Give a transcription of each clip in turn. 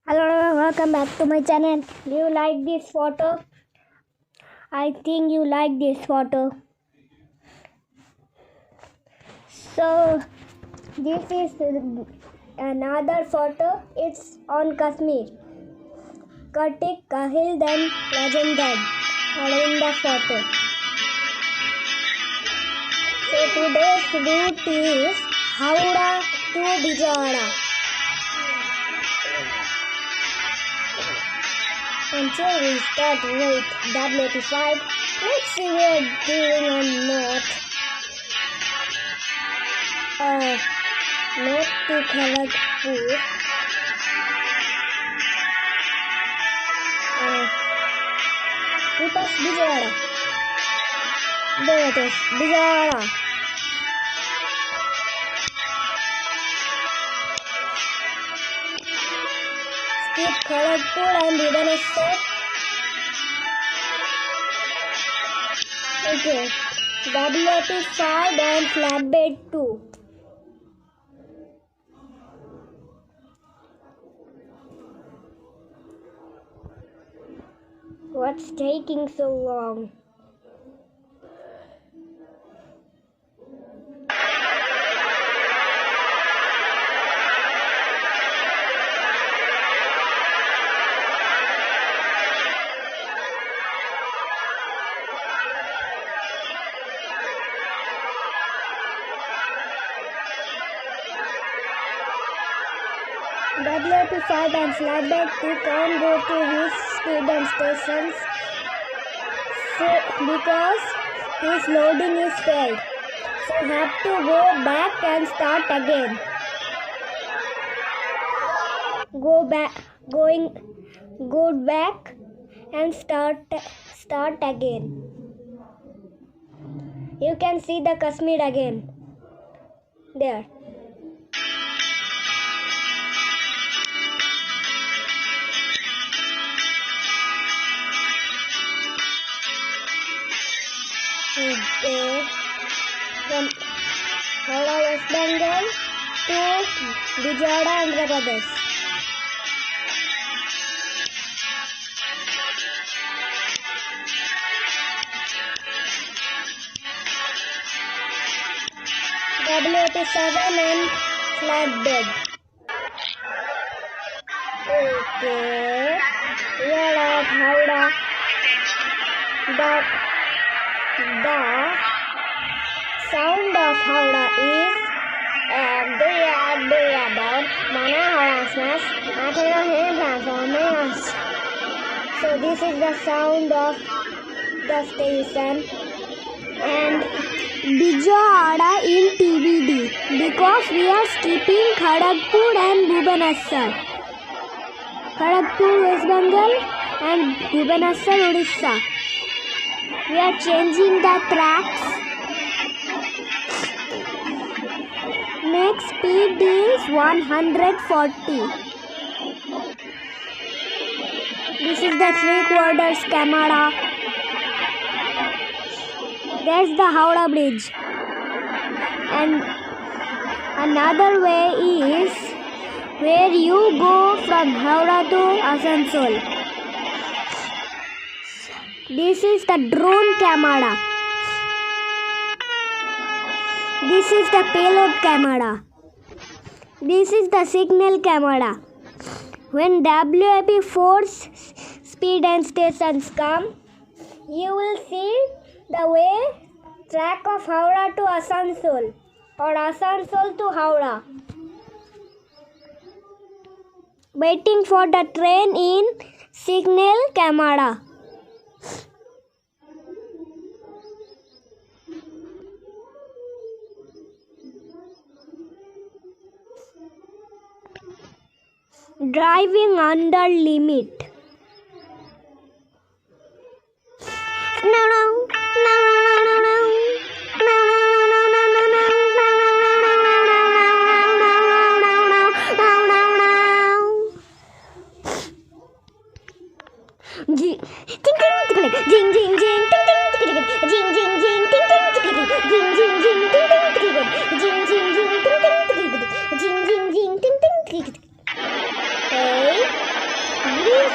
Hello, welcome back to my channel. Do you like this photo? I think you like this photo. So, this is another photo. It's on Kashmir. Kartik, Kahil, then Rajendran are in the photo. So, today's route is Howrah to Vijayawada. Until we start with W85, let's see we're doing on north. North to Kharagpur. We pass Vijayawada. There it is, Vijayawada. Skip Kharagpur and Bhubaneswar. Okay, W85 and flatbed 2. What's taking so long? W85 and flatbed 2 can't go to his speed and stations because his loading is failed. So have to go back and start again. Go back and start again. You can see the Kashmir again. There. From Howrah, West Bengal to Vijayawada, Andhra Pradesh. W87 and flatbed. Okay, we are at Howrah. The sound of Howrah is down. Mana harassment. So this is the sound of the station and Vijayawada in TBD because we are skipping Kharagpur and Bhubaneswar. Kharagpur, West Bengal and Bhubaneswar, Odisha. We are changing the tracks. Next speed is 140. This is the 3/4 camera. There's the Howrah Bridge. And another way is where you go from Howrah to Asansol. This is the drone camera. This is the payload camera. This is the signal camera. When WAP4 speed and stations come, you will see the way track of Howrah to Asansol or Asansol to Howrah. Waiting for the train in signal camera. Driving under limit. Hey,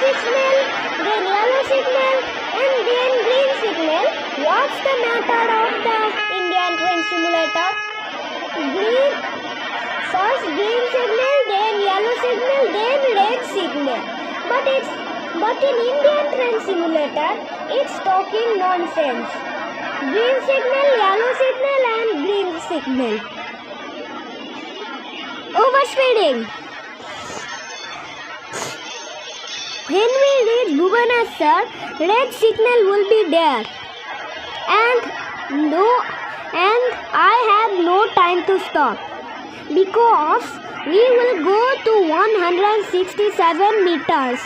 signal, then yellow signal, and then green signal. What's the method of the Indian train simulator? First green signal, then yellow signal, then red signal. But in Indian train simulator, it's talking nonsense. Green signal, yellow signal, and green signal. Overspeeding. When we reach Bhubaneswar, red signal will be there, and I have no time to stop because we will go to 167 meters.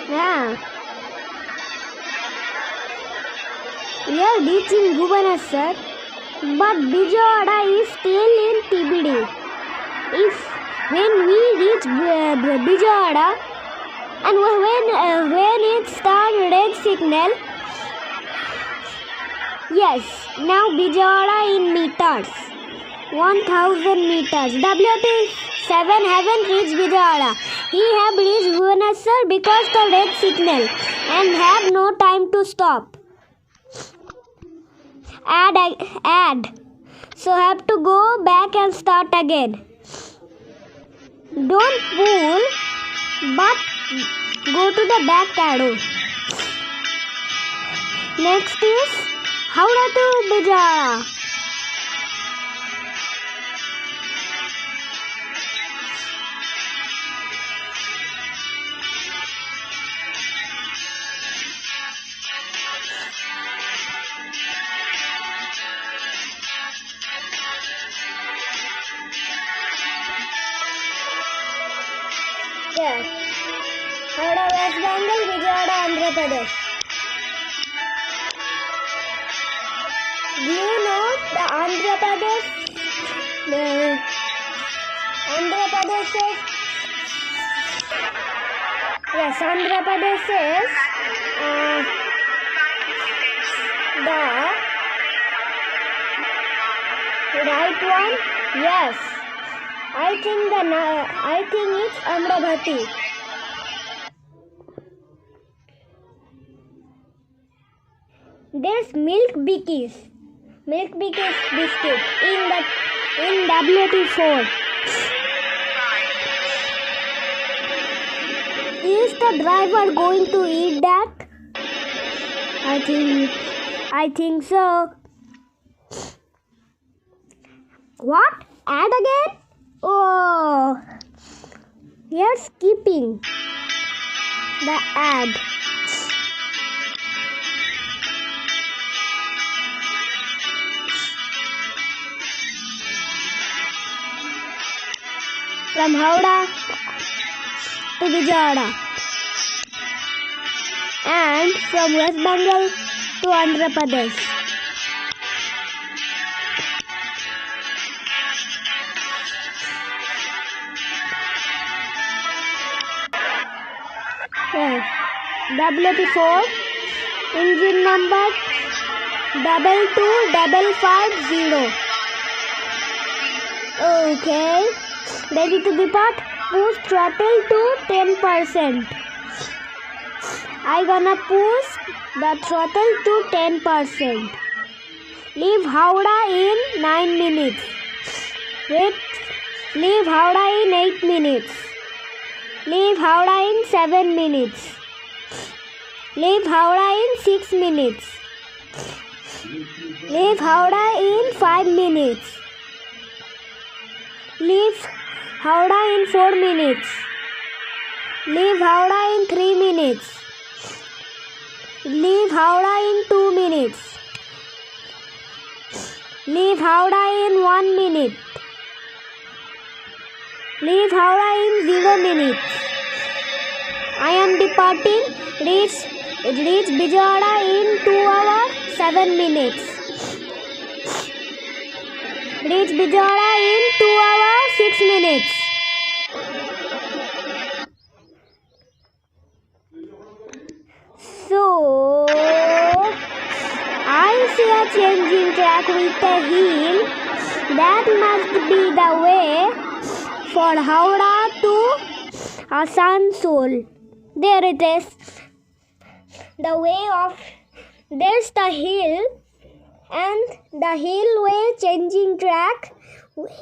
Yeah. We are reaching Bhubaneswar, but Vijayawada is still in TBD. When we reach Vijayawada and when it starts red signal, yes, now Vijayawada in meters, 1000 meters. WP7 haven't reached Vijayawada. He have reached Bhubaneswar because the red signal and have no time to stop. Add. So have to go back and start again. Don't pull, but go to the back arrow. Next is Howrah to Vijayawada. Yeah. Howrah, West Bengal, Vijayawada, Andhra Pradesh. Do you know the Andhra Pradesh? Andhra Pradesh is. Yes, Andhra Pradesh is the right one. Yes. I think it's Amravati. There's Milk Bikis biscuit in WT4. Is the driver going to eat that? I think so. What? Add again? Oh, we are skipping the ad. From Howrah to Vijayawada and from West Bengal to Andhra Pradesh. WT4 engine number 22550. Okay, ready to depart. Push throttle to 10%. I gonna push the throttle to 10%. Leave Howrah in 9 minutes. Leave Howrah in 8 minutes. Leave Howrah in 7 minutes. Leave Howrah in 6 minutes. Leave Howrah in 5 minutes. Leave Howrah in 4 minutes. Leave Howrah in 3 minutes. Leave Howrah in 2 minutes. Leave Howrah in 1 minute. Leave Howrah in 0 minutes. I am departing. Reach Vijayawada in 2 hours 7 minutes. Reach Vijayawada in 2 hours 6 minutes. the changing track with a hill. That must be the way for Howrah to Asansol. There it is. The way of, there's the hill, and the hill way changing track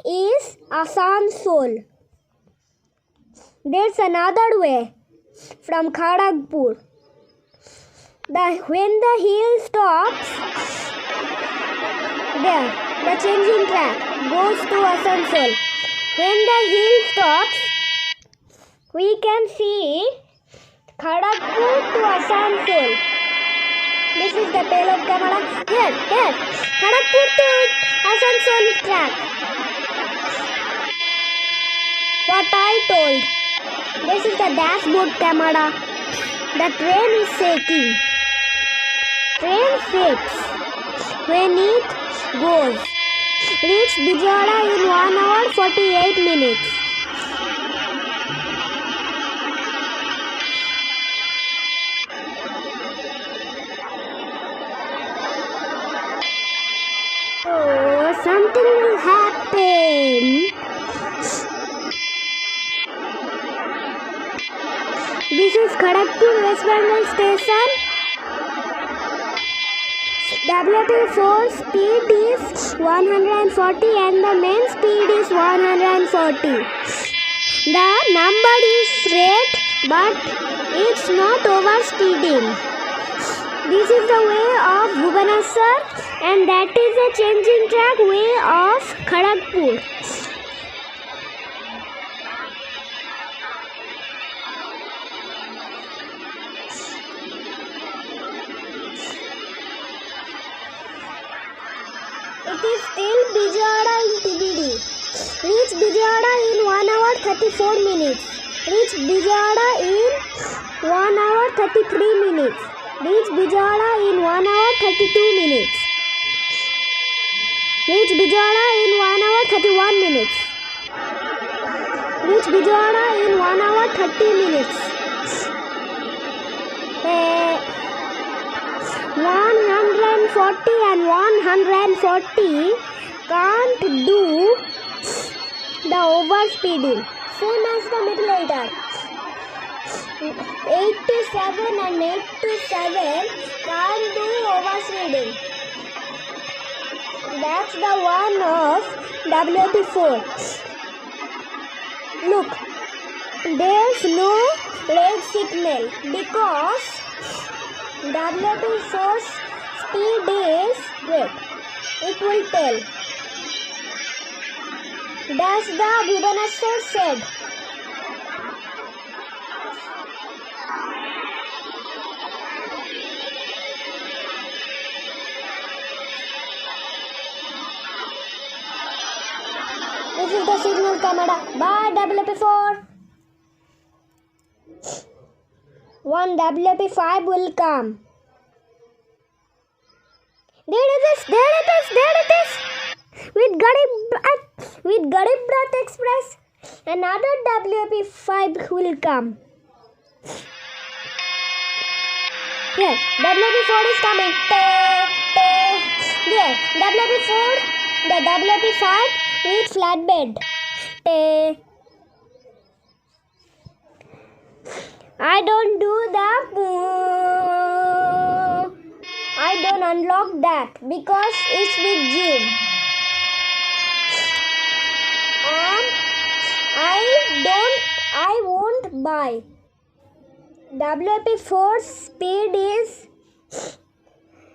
is Asansol. There's another way from Kharagpur. When the hill stops, there, the changing track goes to Asansol. When the hill stops, we can see Kharagpur to Asansol. This is the payload camera. Here, Kharagpur to Asansol track. What I told. This is the dashboard camera. The train is shaking. Train shakes when it goes. Reach Vijayawada in 1 hour 48 minutes. Oh, something will happen. This is Kharagpur West Bengal station. WP4 speed is 140 and the main speed is 140. The number is red but it's not overspeeding. This is the way of Bhubaneswar and that is the changing track way of Kharagpur. It is still Vijayawada in TBD. Reach Vijayawada in 1 hour 34 minutes. Reach Vijayawada in 1 hour 33 minutes. Reach Vijayawada in 1 hour 32 minutes. Reach Vijayawada in 1 hour 31 minutes. Reach Vijayawada in 1 hour 30 minutes. 140 and 140 can't do the overspeeding. Same as the midlater. 87 and 87 can't do overspeeding. That's the one of WP4. Look, there's no red signal because WP4's speed is, wait, it will tell. That's the Bhubaneswar said. This is the signal camera. Bye WP4. One WP5 will come. There it is. With Garib Rath Express, another WP5 will come. Here, WP4 is coming. There, WP4, the WP5 with flatbed. I don't do that. I don't unlock that because it's with Jim. And I won't buy. WP4 speed is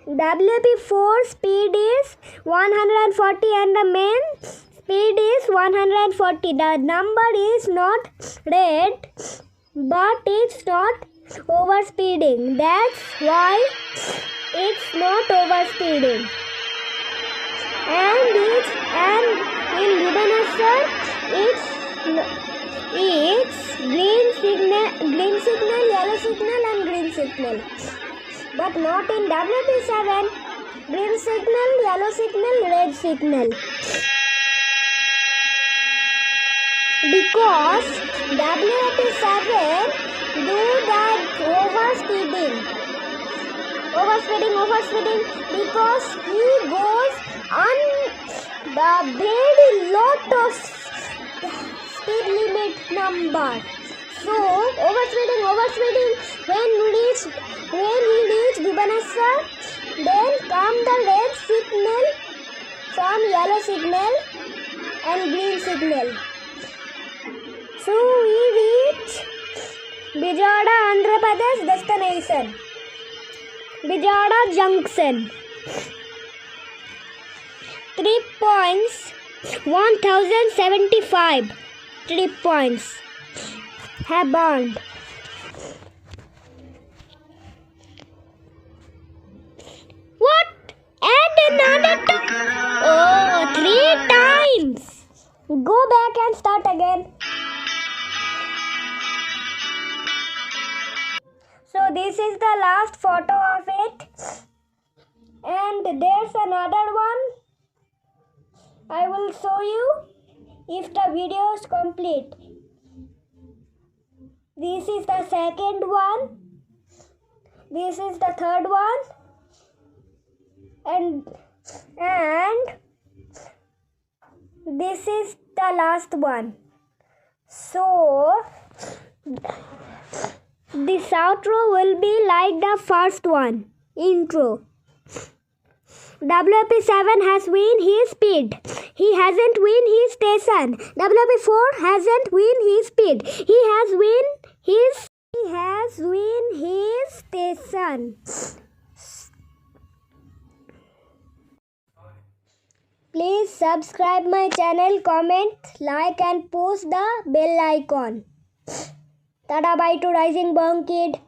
140 and the main speed is 140. The number is not red, but it's not overspeeding. That's why it's not overspeeding. And in Bhubaneswar, it's green signal, yellow signal and green signal. But not in WP7, green signal, yellow signal, red signal. Because WP7 do that overspeeding. overspeeding because he goes on the very lot of speed limit number. So overspeeding when he reach Bhubaneswar, then come the red signal from yellow signal and green signal. So we reach Vijayawada, Andhra Pradesh destination. Vijayawada Junction. 3 points, 1075. 3 points have burned. What? And another time? Oh, 3 times. Go back and start again. So this is the last photo of it. And there's another one. I will show you if the video is complete. This is the second one. This is the third one. And this is the last one. So this outro will be like the first one, intro. WP7 has win his speed. He hasn't win his station. WP4 hasn't win his speed. He has win his station. Please subscribe my channel, comment, like and push the bell icon. Tada bye to Rising Born Kid.